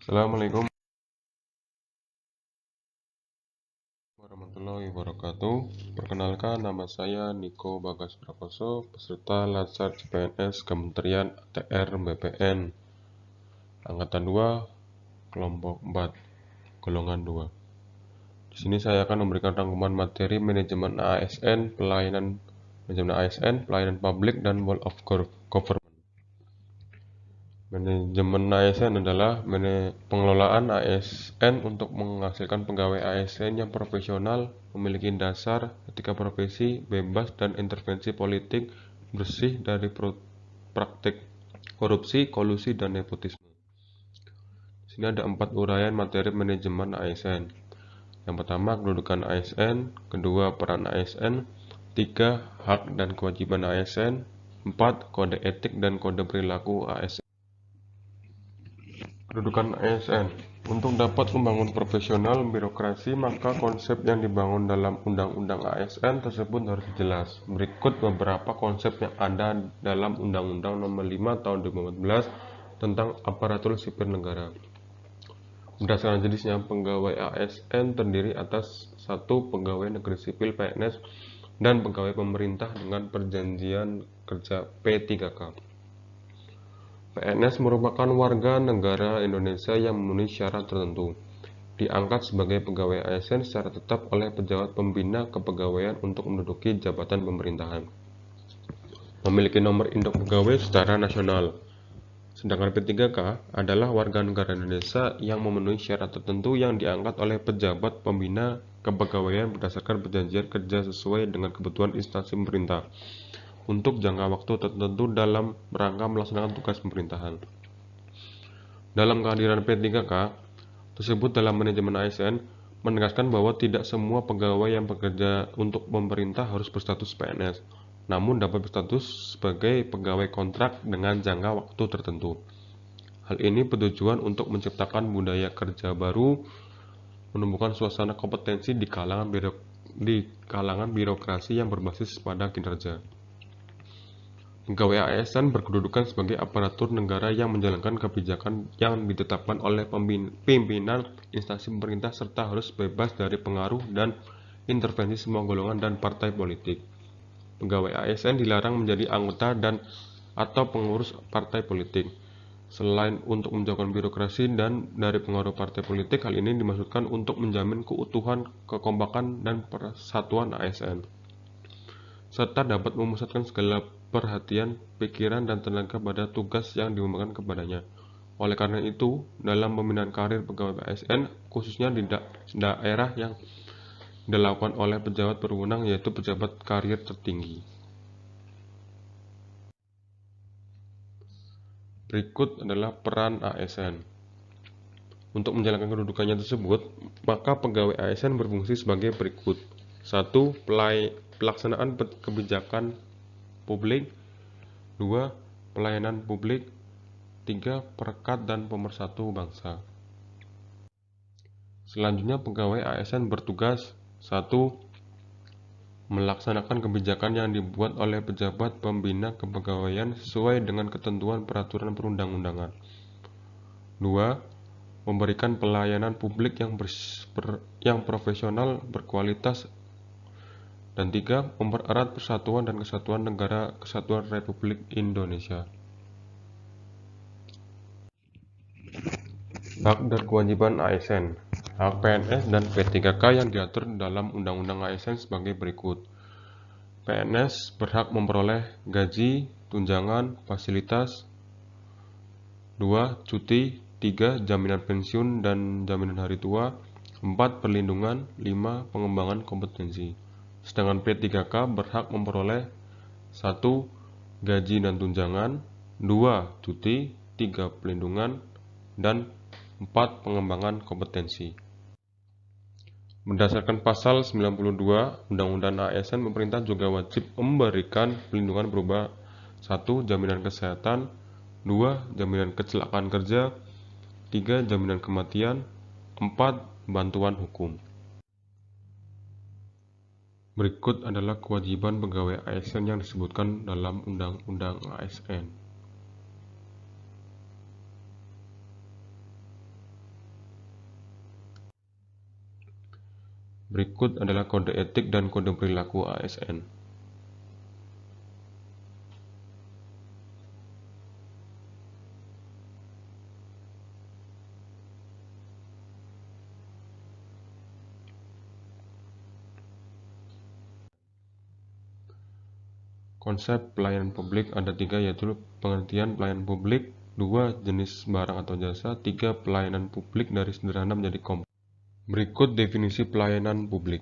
Assalamualaikum warahmatullahi wabarakatuh. Perkenalkan, nama saya Niko Bagas Prakoso, peserta Latsar CPNS Kementerian ATR BPN Angkatan 2, kelompok 4, golongan 2. Di sini saya akan memberikan rangkuman materi manajemen ASN, pelayanan publik, dan world of government. Manajemen ASN adalah pengelolaan ASN untuk menghasilkan pegawai ASN yang profesional, memiliki dasar etika profesi, bebas dan intervensi politik, bersih dari praktik korupsi, kolusi, dan nepotisme. Di sini ada 4 uraian materi manajemen ASN. Yang pertama, kedudukan ASN, kedua, peran ASN, 3, hak dan kewajiban ASN, 4, kode etik dan kode perilaku ASN. Kedudukan ASN. Untuk dapat membangun profesional birokrasi, maka konsep yang dibangun dalam Undang-Undang ASN tersebut harus jelas. Berikut beberapa konsep yang ada dalam Undang-Undang Nomor 5 Tahun 2014 tentang aparatur sipil negara. Berdasarkan jenisnya, pegawai ASN terdiri atas 1. Pegawai negeri sipil PNS dan pegawai pemerintah dengan perjanjian kerja P3K. PNS merupakan warga negara Indonesia yang memenuhi syarat tertentu, diangkat sebagai pegawai ASN secara tetap oleh pejabat pembina kepegawaian untuk menduduki jabatan pemerintahan. Memiliki nomor induk pegawai secara nasional. Sedangkan P3K adalah warga negara Indonesia yang memenuhi syarat tertentu yang diangkat oleh pejabat pembina kepegawaian berdasarkan perjanjian kerja sesuai dengan kebutuhan instansi pemerintah untuk jangka waktu tertentu dalam rangka melaksanakan tugas pemerintahan. Dalam kehadiran P3K tersebut dalam manajemen ASN menegaskan bahwa tidak semua pegawai yang bekerja untuk pemerintah harus berstatus PNS, namun dapat berstatus sebagai pegawai kontrak dengan jangka waktu tertentu. Hal ini bertujuan untuk menciptakan budaya kerja baru, menumbuhkan suasana kompetensi di kalangan birokrasi yang berbasis pada kinerja. Pegawai ASN berkedudukan sebagai aparatur negara yang menjalankan kebijakan yang ditetapkan oleh pimpinan instansi pemerintah serta harus bebas dari pengaruh dan intervensi semua golongan dan partai politik. Pegawai ASN dilarang menjadi anggota dan atau pengurus partai politik. Selain untuk menjauhkan birokrasi dan dari pengaruh partai politik, hal ini dimaksudkan untuk menjamin keutuhan, kekompakan, dan persatuan ASN, serta dapat memusatkan segala perhatian, pikiran, dan tenaga pada tugas yang dibebankan kepadanya. Oleh karena itu, dalam pembinaan karir pegawai ASN, khususnya di daerah yang dilakukan oleh pejabat berwenang, yaitu pejabat karir tertinggi. Berikut adalah peran ASN. Untuk menjalankan kedudukannya tersebut, maka pegawai ASN berfungsi sebagai berikut. 1. Pelaksanaan kebijakan publik. 2. Pelayanan publik. 3. Perekat dan pemersatu bangsa. Selanjutnya, pegawai ASN bertugas 1. Melaksanakan kebijakan yang dibuat oleh pejabat pembina kepegawaian sesuai dengan ketentuan peraturan perundang-undangan. 2. Memberikan pelayanan publik yang profesional, berkualitas. Dan 3. Mempererat persatuan dan kesatuan negara kesatuan Republik Indonesia. Hak dan kewajiban ASN. Hak PNS dan P3K yang diatur dalam Undang-Undang ASN sebagai berikut. PNS berhak memperoleh gaji, tunjangan, fasilitas. 2. Cuti. 3. Jaminan pensiun dan jaminan hari tua. 4. Perlindungan. 5. Pengembangan kompetensi. Sedangkan P3K berhak memperoleh 1. Gaji dan tunjangan. 2. Cuti. 3. Perlindungan. Dan 4. Pengembangan kompetensi. Berdasarkan pasal 92 Undang-Undang ASN, pemerintah juga wajib memberikan perlindungan berupa 1. Jaminan kesehatan. 2. Jaminan kecelakaan kerja. 3. Jaminan kematian. 4. Bantuan hukum. Berikut adalah kewajiban pegawai ASN yang disebutkan dalam Undang-Undang ASN. Berikut adalah kode etik dan kode perilaku ASN. Konsep pelayanan publik ada 3, yaitu pengertian pelayanan publik, 2 jenis barang atau jasa, 3 pelayanan publik dari sederhana menjadi kompleks. Berikut definisi pelayanan publik.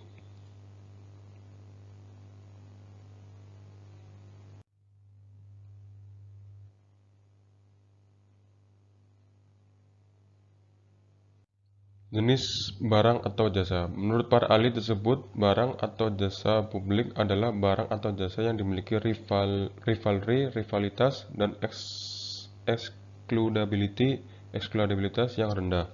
Jenis barang atau jasa. Menurut para ahli tersebut, barang atau jasa publik adalah barang atau jasa yang dimiliki rivalitas, dan eksklusibilitas yang rendah.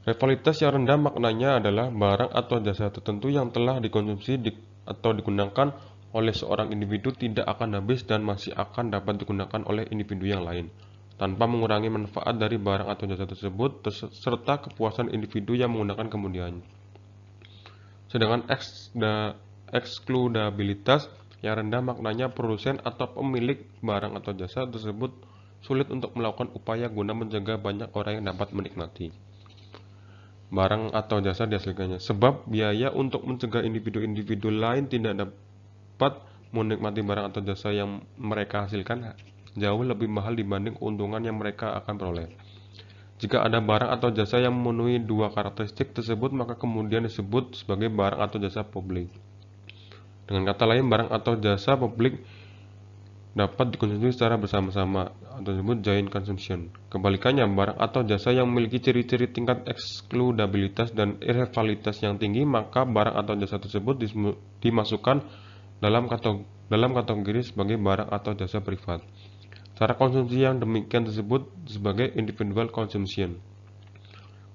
Rivalitas yang rendah maknanya adalah barang atau jasa tertentu yang telah dikonsumsi atau digunakan oleh seorang individu tidak akan habis dan masih akan dapat digunakan oleh individu yang lain, tanpa mengurangi manfaat dari barang atau jasa tersebut serta kepuasan individu yang menggunakan kemudiannya. Sedangkan eksklusibilitas yang rendah maknanya produsen atau pemilik barang atau jasa tersebut sulit untuk melakukan upaya guna menjaga banyak orang yang dapat menikmati barang atau jasa dihasilkannya, sebab biaya untuk mencegah individu-individu lain tidak dapat menikmati barang atau jasa yang mereka hasilkan jauh lebih mahal dibanding keuntungan yang mereka akan peroleh. Jika ada barang atau jasa yang memenuhi 2 karakteristik tersebut, maka kemudian disebut sebagai barang atau jasa publik. Dengan kata lain, barang atau jasa publik dapat dikonsumsi secara bersama-sama atau disebut joint consumption. Kebalikannya, barang atau jasa yang memiliki ciri-ciri tingkat eksklusibilitas dan rivalitas yang tinggi, maka barang atau jasa tersebut dimasukkan dalam kategori sebagai barang atau jasa privat. Cara konsumsi yang demikian disebut sebagai individual consumption.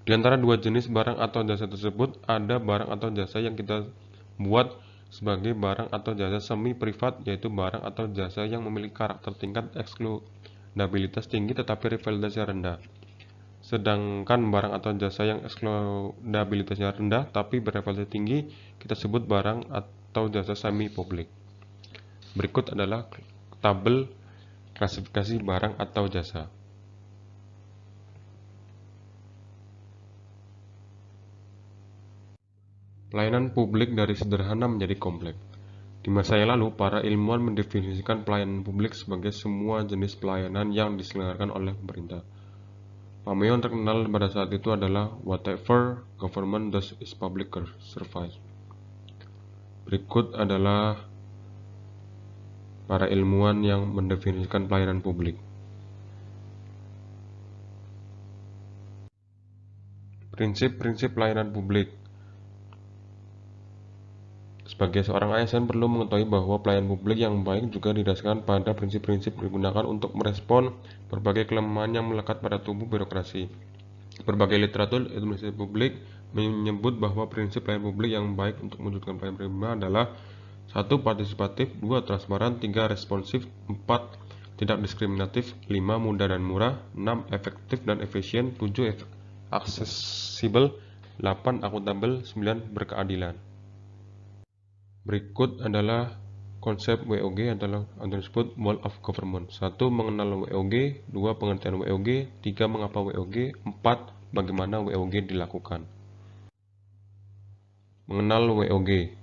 Di antara 2 jenis barang atau jasa tersebut, ada barang atau jasa yang kita buat sebagai barang atau jasa semi privat, yaitu barang atau jasa yang memiliki karakter tingkat eksklusibilitas tinggi tetapi rivalitasnya rendah. Sedangkan barang atau jasa yang eksklusibilitasnya rendah tapi berrivalitas tinggi kita sebut barang atau jasa semi publik. Berikut adalah tabel klasifikasi barang atau jasa. Pelayanan publik dari sederhana menjadi kompleks. Di masa yang lalu, para ilmuwan mendefinisikan pelayanan publik sebagai semua jenis pelayanan yang diselenggarakan oleh pemerintah. Pameon terkenal pada saat itu adalah Whatever Government Does is Public Service. Berikut adalah para ilmuwan yang mendefinisikan pelayanan publik. Prinsip-prinsip pelayanan publik. Sebagai seorang ASN perlu mengetahui bahwa pelayanan publik yang baik juga didasarkan pada prinsip-prinsip yang digunakan untuk merespon berbagai kelemahan yang melekat pada tubuh birokrasi. Berbagai literatur administrasi publik menyebut bahwa prinsip pelayanan publik yang baik untuk mewujudkan pelayanan prima adalah 1. Partisipatif, 2. Transparan, 3. Responsif, 4. Tidak diskriminatif, 5. Mudah dan murah, 6. Efektif dan efisien, 7. Aksesibel, 8. Akuntabel, 9. Berkeadilan. Berikut adalah konsep WOG atau disebut Whole of Government. 1. Mengenal WOG, 2. Pengertian WOG, 3. Mengapa WOG, 4. Bagaimana WOG dilakukan. Mengenal WOG.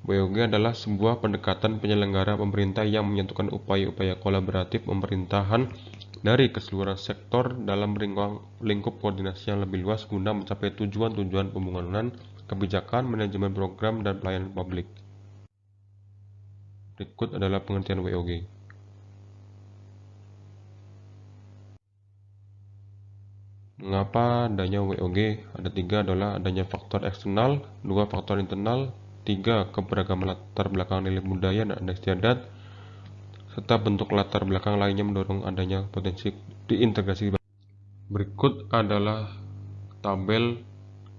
WOG adalah sebuah pendekatan penyelenggara pemerintah yang menyatukan upaya-upaya kolaboratif pemerintahan dari keseluruhan sektor dalam lingkup koordinasi yang lebih luas guna mencapai tujuan-tujuan pembangunan, kebijakan, manajemen program, dan pelayanan publik. Berikut adalah pengertian WOG. Mengapa adanya WOG? Ada 3 adalah adanya faktor eksternal, 2 faktor internal, 3 keberagaman latar belakang nilai budaya dan adat istiadat, serta bentuk latar belakang lainnya mendorong adanya potensi diintegrasi. Berikut adalah tabel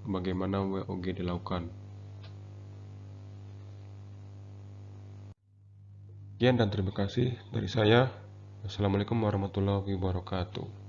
bagaimana WOG dilakukan. Sekian dan terima kasih dari saya. Assalamualaikum warahmatullahi wabarakatuh.